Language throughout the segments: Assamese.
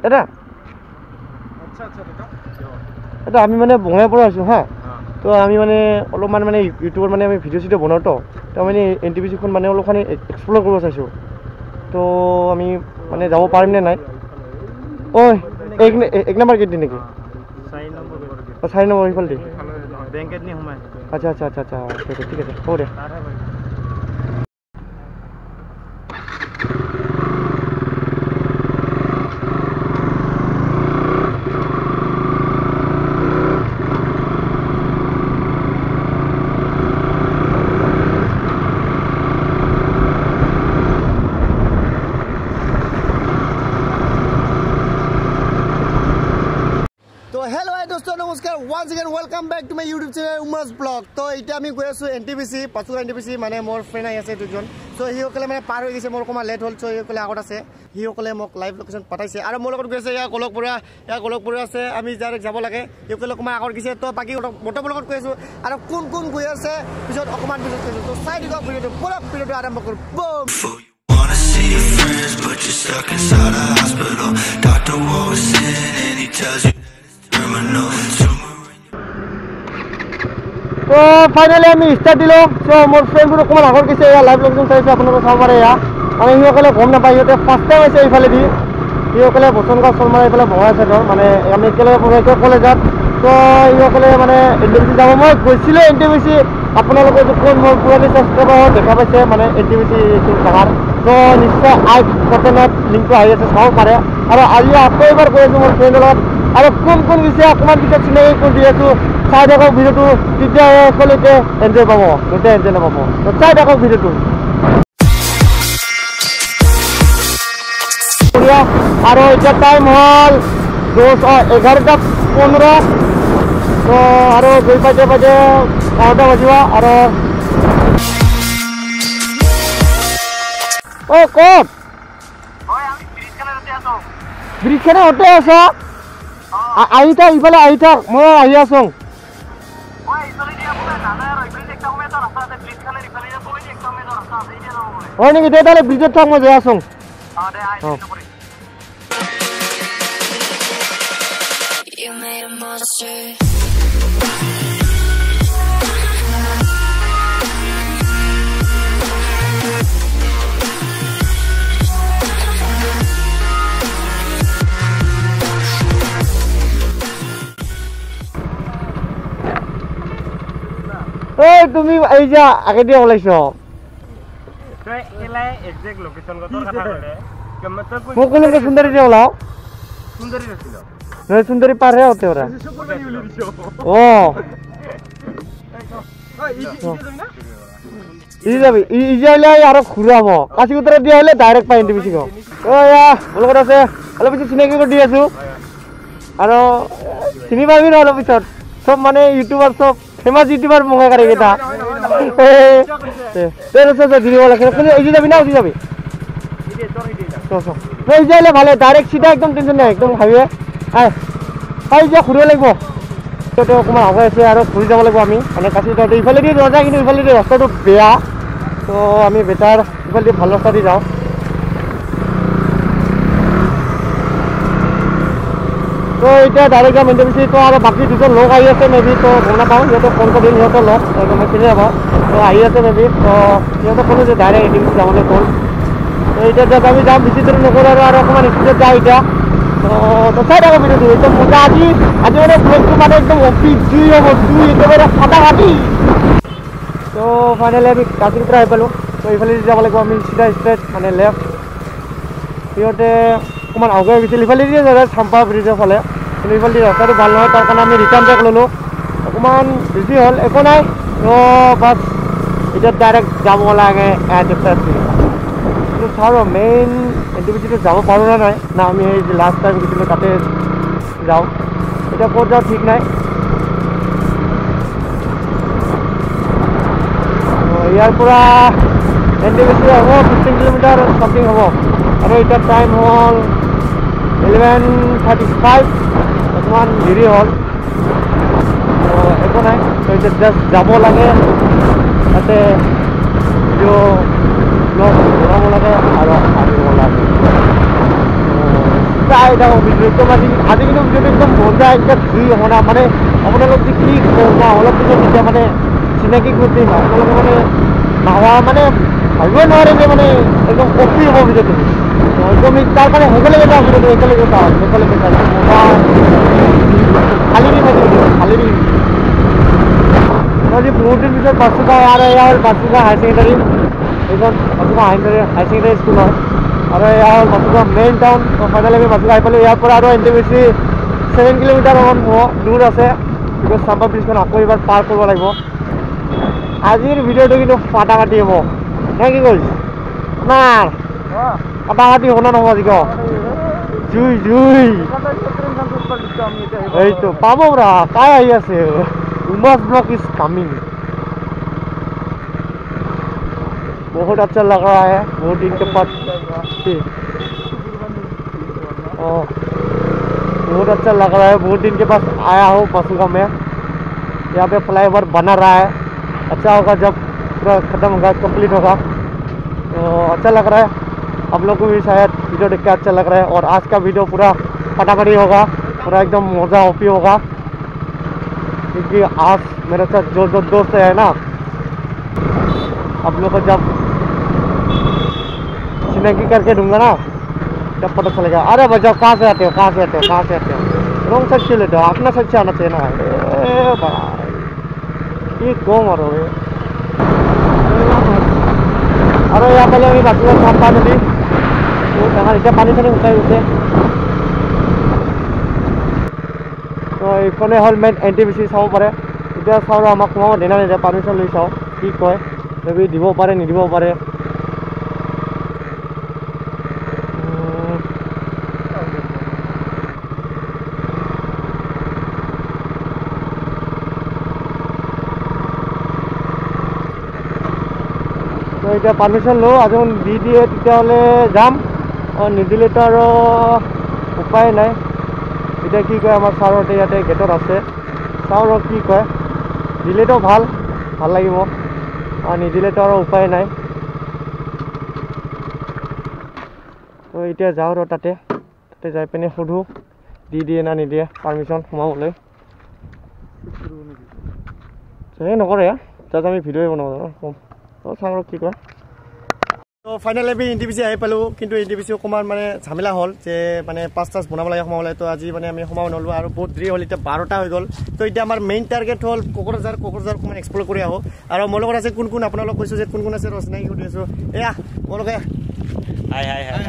দাদা এটা আমি মানে বঙাইৰ পৰা আছোঁ হা তো আমি মানে অলপমান মানে ইউটিউবত মানে আমি ভিডিঅ' চিডিঅ' বনাওঁ তো মানে NTPC-খন মানে অলপমান এক্সপ্ল'ৰ কৰিব চাইছোঁ তো আমি মানে যাব পাৰিম নে নাই ঐ এক নম্বৰ গেট দি নেকি 4 নম্বৰ ইফালে দি বেংকেট নি সোমাই আচ্ছা আচ্ছা আচ্ছা আচ্ছা ঠিক আছে হ'ব দে নমস্কাৰ once again welcome back to my YouTube channel Umas Vlog তো এটা আমি গৈ আছো NTPC পাচুৰা NTPC মানে মোৰ ফ্ৰেণ্ড আহি আছে দুজন সো হিসকলে মানে পাৰ হৈ গৈছে মোৰ কমা লেট হ'ল সো হিসকলে আগত আছে হিসকলে মোক লাইভ লোকেশ্যন পঠাইছে আৰু মোৰ লগত গৈছে ইয়া কলকপুৰা আছে আমি ডাইৰেক্ট যাব লাগে হিসকলে কমা আগত গৈছে তো বাকি বটৰ লগত কৈ আছো আৰু কোন গৈ আছে পিছত অকমান পিছত কৈছো তো চাই দিগক ভিডিঅ'টো পুৰা ভিডিঅ'টো আৰম্ভ কৰো broom your friends but you're stuck inside a hospital doctor walks in and he tells you terminal তো ফাইনালি আমি স্টার্ট দিলো সো মোৰ ফ্ৰেণ্ডবোৰ অকমান আগৰ গৈছে ইয়া লাইভ লোকেশ্যন চাইছে আপোনালোকে চাব পাৰে ইয়া মানে হিসকলে গম নাপায় সিহঁতে ফাৰ্ষ্ট টাইম আছে এইফালে দি হিসকলে বচনগাঁও চলমাৰা এইফালে ভঙাই চাইডৰ মানে আমি একেলগে পঢ়াইছোঁ কলেজত তো হিসকলে মানে NTPC যাব মই গৈছিলোঁ NTPC আপোনালোকে কোন মোৰ পুৰণি ছাবস্ক্ৰাইবাৰ দেখা পাইছে মানে NTPC এইটো জেগাৰ তো নিশ্চয় আই বটনত লিংকটো আহি আছে চাব পাৰে আৰু আজি আকৌ এবাৰ গৈ আছোঁ মোৰ ফ্ৰেণ্ডৰ লগত আৰু কোন গৈছে অকণমান পিছত চিনাকি কৰি দি আছোঁ চাই থাকক ভিডিঅ'টো তেতিয়া সকলোকে এনজয় পাব গোটেই এনজয় নাপাব তো চাই থাকক ভিডিঅ'টো আৰু এতিয়া টাইম হ'ল 11:15 তো আৰু 2 বাজে 11টা বাজিব আৰু ও ক'ত ব্ৰিজখনতে আছ আহি থাক ইফালে আহি থাক মই আহি আছোঁ হয় নেকি দে তাহলে ব্ৰিজত থাক মই যাই আছোঁ এই তুমি এই যা আগে দিয়ে ওলাইছ তই এলাই এক্সাক্ট লোকেশন গতৰ কথা কলে মোক কোনকে সুন্দৰী দিয়ে ওলাও সুন্দৰী আছিল নয় সুন্দৰী পাৰে হতে ওৰা ও যাবি যাইলে আৰু ঘূৰাব কাশী উত্তৰত দিয়া হলে ডাইৰেক্ট পাই NTPC গো ও ইয়া লগত আছে অলপ পিছত চিনাকি কৰি দি আছো আৰু চিনি পাবি ন অলপ পিছত সব মানে ইউটিউবাৰ সব ফেমাস ইউটিউবার মঙ্গা করে এটা দিব লাগে এই যাবি না ওই যাবি এই যাইলে ভালো ডাইরেক্ট সিধা একদম টেনশন নাই একদম হাইওয়ে আই যা ঘুরিব লাগিব তো অকমান আগুৱাই আছে আৰু ঘূৰি যাব লাগিব আমি মানে কাশী ইফালে দি যোৱা যায় কিন্তু ইফালে দি ৰাস্তাটো বেয়া তো আমি বেটাৰ ইফালে দি ভাল ৰাস্তা দি যাওঁ তো এতিয়া ডাইৰেক্ট যাম NTPC তো আৰু বাকী দুজন লোক আহি আছে মেবি তো গম নাপাওঁ সিহঁতক ফোন কৰি দিম সিহঁতৰ লগ মই চিনি নাপাওঁ তো আহি আছে মেবি তো সিহঁতক ক'লোঁ যে ডাইৰেক্ট NTPC যাবলৈ ক'ল তো এতিয়া যাত আমি যাম বেছি দেৰি নকৰোঁ আৰু অকণমান স্পীডত যাওঁ এতিয়া তো চাই থাকোঁ ভিডিঅ'টো একদম মজা আজি মানে ব্লগটো মানে একদম অফিচ জুই হ'ব জুই একেবাৰে ফাটা ফাটি তো ফাইনেলি আমি কাশীৰ পৰা আহি পালোঁ তো এইফালে যাব লাগিব আমি চিধা ষ্ট্ৰেইট মানে লেফ্ট সিহঁতে অকণমান আগুৱাই গৈছিল ইফালে দিয়ে যায় চাম্পা ব্ৰিজৰ ফালে কিন্তু ইফালে ৰাস্তাটো ভাল নহয় তাৰ কাৰণে আমি ৰিটাৰ্ণ বেক ল'লোঁ অকণমান বিজি হ'ল একো নাই তো বাছ এতিয়া ডাইৰেক্ট যাব লাগে কিন্তু চাওঁ ৰ মেইন NTPCটো যাব পাৰোঁ নে নাই না আমি সেই লাষ্ট টাইম গৈছিলোঁ তাতে যাওঁ এতিয়া ক'ত যাওঁ ঠিক নাই ইয়াৰ পৰা NTPC হ'ব 15 কিলোমিটাৰ চামথিং হ'ব আৰু এতিয়া টাইম হ'ল 11:35 অকণমান দেৰি হ'ল একো নাই তো এতিয়া জাষ্ট যাব লাগে তাতে ভিডিঅ' ব্লগ বনাব লাগে আৰু আহিব লাগে চাই চাই থাকক ভিডিঅ' একদম আজি কিন্তু ভিডিঅ'টো একদম মজা একদম ফ্ৰী হ'ব না মানে আপোনালোক যে কি কওঁ না অলপ পিছত এতিয়া মানে চিনাকি কৰি দিম আপোনালোকে মানে ভাবা মানে ভাবিবই নোৱাৰে যে মানে একদম কপি হ'ব ভিডিঅ'টো একদম তাৰ কাৰণে একেলগে যাওঁ ভিডিঅ'টো একেলগে চাওঁ একেলগে চাওঁ মজা খালি দিম খালি দিম আজি বহুত দিন পিছত বাসুকা আৰু এয়া হ'ল বাসুকা হায়াৰ ছেকেণ্ডাৰী এইখন বাসুকা হায়াৰ ছেকেণ্ডাৰী স্কুল হয় আৰু এয়া হ'ল বাসুকা মেইন টাউন ফাইনেলি আমি বাসুকা আহি পালোঁ ইয়াৰ পৰা আৰু এণ্টি বেছি 7 কিলোমিটাৰমান দূৰ আছে বিকজ চাম্পা ব্ৰিজখন আকৌ এবাৰ পাৰ কৰিব লাগিব আজিৰ ভিডিঅ'টো কিন্তু ফাটাফাটি হ'ব নে কি কৈছ আপোনাৰ ফাটাফাটি হ'ব না নহ'ব আজি ক জুই জুই এইটো পাব ৰা কাই আহি আছে उमस ब्लॉक इज कमिंग बहुत अच्छा लग रहा है बहुत दिन के बाद बहुत अच्छा लग रहा है बहुत दिन के बाद आया हूँ बासुका में यहाँ पे फ्लाईओवर बना रहा है अच्छा होगा जब पूरा ख़त्म होगा कंप्लीट होगा तो अच्छा लग रहा है आप लोग को भी शायद वीडियो देख के अच्छा लग रहा है और आज का वीडियो पूरा फटाफटी होगा पूरा एकदम मज़ा ओपी होगा क्योंकि आज मेरे साथ जो दोस्त है ना आप लोग को जब चिनाकी करके दूंगा ना जब पता चलेगा अरे बजाओ कहाँ से आते हो कहाँ से आते हो कहाँ से आते हो रॉन्ग साइड क्यों लेते हो अपना साइड से आना चाहिए ना ये क्यों मारोगे अरे यहाँ पहले अभी बाकी काम पानी दी इतना पानी से उठाई उठे तो এইখনে হ'ল মেইন এণ্টি বি চি চাব পাৰে এতিয়া চাওঁ আৰু আমাক সোমাব দেনা নিদিয়ে পাৰ্মিশ্যন লৈ চাওঁ কি কয় মেবি দিব পাৰে নিদিব পাৰে তো এতিয়া পাৰ্মিশ্যন লওঁ আজি দি দিয়ে তেতিয়াহ'লে যাম নিদিলেতো আৰু উপায় নাই এতিয়া কি কয় আমাৰ ছাৰহঁতে ইয়াতে গেটত আছে চাওঁ ৰ কি কয় দিলেতো ভাল লাগিব আৰু নিদিলেতো আৰু উপায় নাই তো এতিয়া যাওঁ ৰ তাতে যাই পিনে সোধোঁ দি দিয়ে না নিদিয়ে পাৰ্মিশ্যন সোমাবলৈ সেই নকৰে তাত আমি ভিডিঅ'ই বনাব কম তো চাওঁ ৰ কি কয় তো ফাইনেলি আমি এন টি পি চি আহি পালোঁ কিন্তু এন টি পি চি অকণমান মানে ঝামেলা হ'ল যে মানে পাঁচ বনাব লাগে সোমাব লাগে তো আজি মানে আমি সোমাব নলোঁ আৰু বহুত দেৰি হ'ল এতিয়া 12টা হৈ গ'ল তো এতিয়া আমাৰ মেইন টাৰ্গেট হ'ল কোকৰাঝাৰ অকণমান এক্সপ্ল'ৰ কৰি আহোঁ আৰু মোৰ লগত আছে কোন কোন আপোনালোক কৈছোঁ যে কোন কোন আছে ৰচনাই সুধি আছোঁ এয়া মোলোকে হাই হাই হাই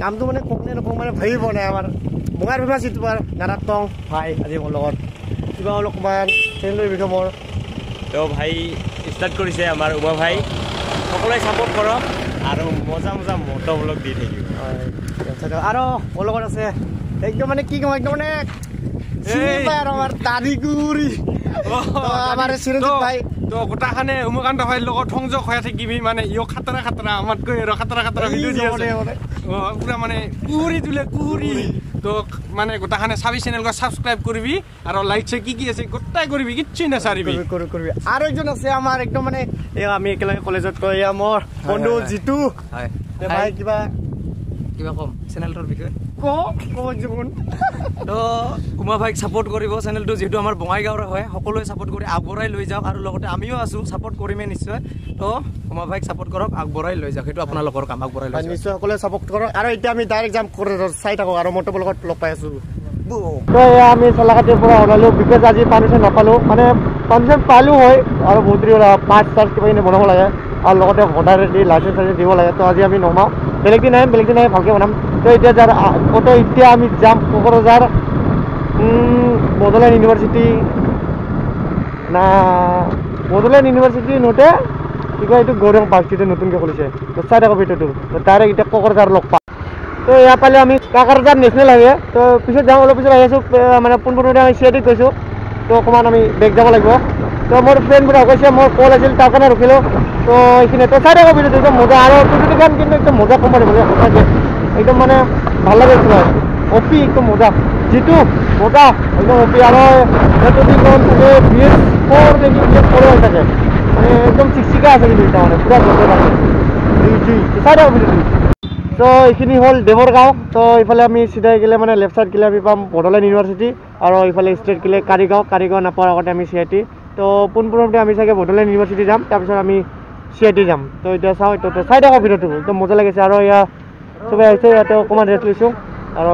নামটো মানে কওক নে নকওঁ মানে ভাবি পোৱা নাই আমাৰ বঙাৰ বিভাগ যিটো নাৰাত্তং ভাই আজি মোৰ লগত কিবা হ'ল অকণমান চেনেলৰ বিষয়ে মোৰ তো ভাই ষ্টাৰ্ট কৰিছে আমাৰ উমা ভাই সকলোৱে ছাপোৰ্ট কৰক আৰু মজা মজা মটৰবিলাক দি থাকিব আৰু মোৰ লগত আছে একদম মানে কি কওঁ একদম মানে আমাৰ তাৰিকুৰি আমাৰ চিৰঞ্জিত ভাই তো গোটাখানে উমাকান্ত ভাইৰ লগত সংযোগ হৈ থাকিবি মানে ইয়ো খাতৰা আমাতকৈ আৰু খাতৰা ভিডিঅ' দি আছে পুৰা মানে কুহুৰি তোলে কুহুৰি তো মানে গোটাখানে চাবি চেনেলক ছাবস্ক্ৰাইব কৰিবি আৰু লাইক চাই কি আছে গোটাই কৰিবি কিচ্ছুই নাচাৰিবি কৰিবি আৰু একজন আছে আমাৰ একদম মানে আমি একেলগে কলেজত কয় এয়া মোৰ বন্ধু জিতু ভাই কিবা কম চেনেলটোৰ বিষয়ে জীৱন তো উমা ভাইক ছাপোৰ্ট কৰিব চেনেলটো যিহেতু আমাৰ বঙাইগাঁৱৰ হয় সকলোৱে ছাপোৰ্ট কৰি আগবঢ়াই লৈ যাওক আৰু লগতে আমিও আছোঁ ছাপোৰ্ট কৰিমেই নিশ্চয় তো উমা ভাইক ছাপোৰ্ট কৰক আগবঢ়াই লৈ যাওক সেইটো আপোনালোকৰ কাম আগবঢ়াই লৈ নিশ্চয় সকলোৱে ছাপোৰ্ট কৰক আৰু এতিয়া আমি ডাইৰেক্ট যাম চাই থাকোঁ আৰু মটৰ লগত লগ পাই আছোঁ তো এয়া আমি চলাঘাটিৰ পৰা ওলালোঁ বিকজ আজি পাৰ্মিশ্যন নাপালোঁ মানে পাৰ্মিশ্যন পালোঁ হয় আৰু বহুত দেৰি পাঁচ চাৰ্জ কিবা কিনি বনাব লাগে আৰু লগতে ভোটাৰ আইডি লাইচেঞ্চ চাইচেঞ্চ দিব লাগে তো আজি আমি নমাওঁ বেলেগ দিন আহিম ভালকৈ বনাম তো এতিয়া এতিয়া আমি যাম কোকৰাঝাৰ বড়োলেণ্ড ইউনিভাৰ্চিটি না বড়োলেণ্ড ইউনিভাৰ্চিটি নোটে কি কয় এইটো গৌৰং পাৰ্ক যিটো নতুনকৈ খুলিছে তো চাই থাকোঁ ভিডিঅ'টো তো ডাইৰেক্ট এতিয়া কোকৰাঝাৰ লগ পাম তো ইয়াৰ পালে আমি কোকৰাঝাৰ নেশ্যনেল হাইৱে তো পিছত যাওঁ অলপ পিছত আহি আছোঁ মানে পোনপোনতে আমি চিআইটিত গৈছোঁ তো অকণমান আমি বেগ যাব লাগিব তো মোৰ ফ্ৰেণ্ডবোৰে কৈছে মোৰ কল আছিল তাৰ কাৰণে ৰখিলোঁ তো এইখিনি তো চাই থাকোঁ ভিডিঅ'টো একদম মজা আৰু টুটুটিখন কিন্তু একদম মজা কোম্পানী বোলে সঁচাকৈ একদম মানে ভাল লাগিছিল অপি একদম মজা যিটো মজা একদম অপি আৰু টুটুটিখন থাকে BS4 নেকি BS4 হৈ থাকে মানে একদম চিকচিকা আছে কিন্তু এতিয়া মানে পুৰা মজা লাগে চাই থাকোঁ ভিডিঅ'টো চ' এইখিনি হ'ল দেৱৰগাঁও। ত' এইফালে আমি চিধাই গ'লে মানে লেফ্ট চাইড গ'লে আমি পাম বড়োলেণ্ড ইউনিভাৰ্চিটি, আৰু এইফালে ষ্ট্ৰেইট গ'লে কাৰিগাঁও নাপাৱাৰ আগতে আমি CIT। তো পোনপ্ৰথমতে আমি চাগে বড়োলেণ্ড ইউনিভাৰ্চিটি যাম, তাৰপিছত আমি CIT যাম। তো এতিয়া চাওঁ, এইটো চাই থাকক ভিডিঅ'টো, একদম মজা লাগিছে। আৰু ইয়াত চবেই আহিছে, ইয়াতে অকণমান ৰেষ্ট লৈছোঁ, আৰু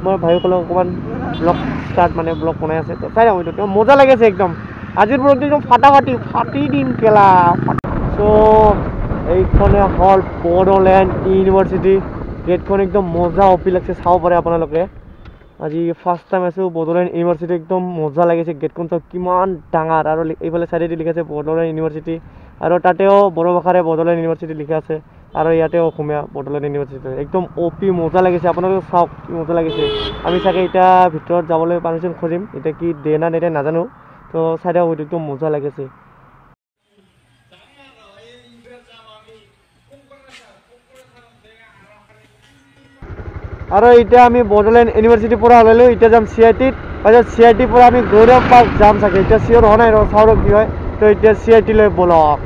মই ভাইসকলক অকণমান ব্লগ বনাই আছে। তো চাই থাকক এইটো, মজা লাগিছে একদম। আজিৰ ব্লগটো একদম ফাটি দিম কেলা। চ' এইখনে হ'ল বড়োলেণ্ড ইউনিভাৰ্চিটি। গেটখন একদম মজা অপি লাগছে, চাব পাৰে আপোনালোকে। আজি ফাৰ্ষ্ট টাইম আছোঁ বড়োলেণ্ড ইউনিভাৰ্চিটি, একদম মজা লাগিছে। গেটখন চাওক কিমান ডাঙৰ, আৰু এইফালে চাইডেদি লিখা আছে বড়োলেণ্ড ইউনিভাৰ্চিটি, আৰু তাতেও বড়ো ভাষাৰে বড়োলেণ্ড ইউনিভাৰ্চিটি লিখা আছে, আৰু ইয়াতেও অসমীয়া বড়োলেণ্ড ইউনিভাৰ্চিটি। একদম অপি মজা লাগিছে, আপোনালোকে চাওক কি মজা লাগিছে। আমি চাগে এতিয়া ভিতৰত যাবলৈ পাৰ্মিশ্যন খুজিম, এতিয়া কি দিয়ে না নিদিয়ে নাজানো। তো চাই থাকক, একদম মজা লাগিছে। আৰু এতিয়া আমি বড়োলেণ্ড ইউনিভাৰ্চিটিৰ পৰা ওলালোঁ, এতিয়া যাম CIT-ত। তাৰপিছত CIT-ৰ পৰা আমি গৌৰৱ পাৰ্ক যাম চাগে, এতিয়া চিয়'ৰ হোৱা নাই, চাওঁ কি হয়। তো এতিয়া CIT-লৈ ব'লক।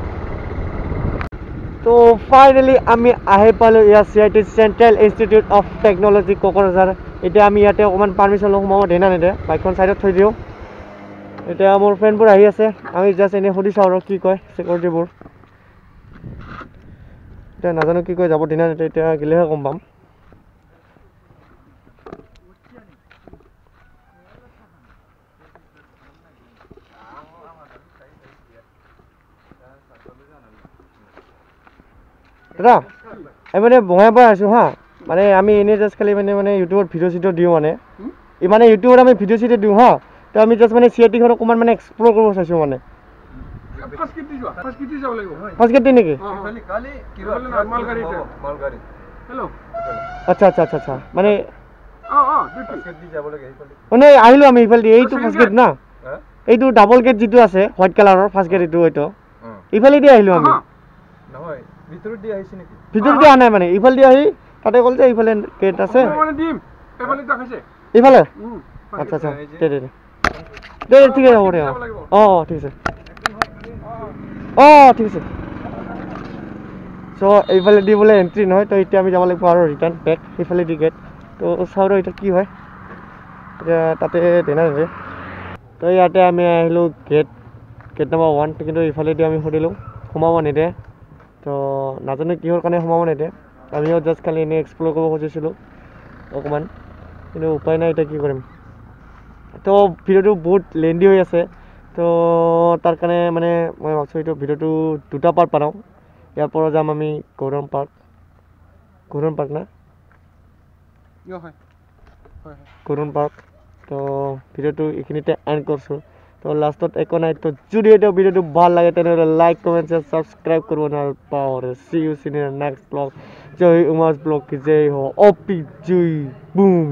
তো ফাইনেলি আমি আহি পালোঁ ইয়াত CIT, central institute of technology Kokrajhar. এতিয়া আমি ইয়াতে অকণমান পাৰ্মিশ্যন লওঁ, সোমাব দিয়ে না নিদিয়ে, বাইকখন ছাইডত থৈ দিওঁ। এতিয়া মোৰ ফ্ৰেণ্ডবোৰ আহি আছে, আমি জাষ্ট এনেই সুধি চাওঁ আৰু কি কয় চিকিউৰিটিবোৰ। এতিয়া নাজানো কি কয়, যাব দিয়ে না নিদিয়ে, এতিয়া গ'লেহে গম পাম। দাদা, আমি মানে বঙাইৰ পৰা আছোঁ হা, মানে আমি এনেই জাষ্ট খালি মানে ইউটিউবত ভিডিঅ' দিওঁ, মানে ইউটিউবত আমি ভিডিঅ' দিওঁ হা। তো আমি জাষ্ট মানে CIT-খন অকণমান মানে এক্সপ্ল'ৰ কৰিব চাইছোঁ মানে। ফাৰ্ষ্ট গেট নেকি? আচ্ছা মানে মানে আহিলোঁ আমি ইফালে, এইটো ফাৰ্ষ্ট গেট না, এইটো ডাবল গেট যিটো আছে হোৱাইট কালাৰৰ ফাৰ্ষ্ট গেট, এইটো ইফালেদি আহিলোঁ আমি। ভিতৰত দি অহা নাই মানে, ইফালে দি আহি তাতে ক'ল যে ইফালে গেট আছে, ইফালে। আচ্ছা দে ঠিক আছে, হ'ব দে। অঁ ঠিক আছে, ঠিক আছে। চ' এইফালে দি বোলে এণ্ট্ৰি নহয়, তো এতিয়া আমি যাব লাগিব আৰু ৰিটাৰ্ণ বেক সেইফালে দি গেট। তো চাওঁ ৰ এতিয়া কি হয়, এতিয়া তাতে দেনা নিদিয়ে। তো ইয়াতে আমি আহিলোঁ গেট নম্বৰ 1, কিন্তু ইফালেদি আমি সুধিলোঁ সোমাব নিদিয়ে। তো নাজানো কিহৰ কাৰণে সোমাব নিদিয়ে, আমিও জাষ্ট খালি এনেই এক্সপ্ল'ৰ কৰিব খুজিছিলোঁ অকণমান, কিন্তু উপায় নাই, এতিয়া কি কৰিম। তো ভিডিঅ'টো বহুত লেন্দি হৈ আছে, তো তাৰ কাৰণে মানে মই ভাবছোঁ এইটো ভিডিঅ'টো 2টা পাৰ্ট বনাওঁ। ইয়াৰ পৰা যাম আমি গৌৰম পাৰ্ক না, গৌৰম পাৰ্ক। তো ভিডিঅ'টো এইখিনিতে এণ্ড কৰিছোঁ। তো লাষ্টত একো নাই, তো যদি এতিয়া ভিডিঅ'টো ভাল লাগে তেনেহ'লে লাইক কমেণ্ট ছাবস্ক্ৰাইব কৰিব নাপাহৰে। See you soon in next blog. জয় উমাস ব্লগ কি জয় হ, অপি জয় বুম।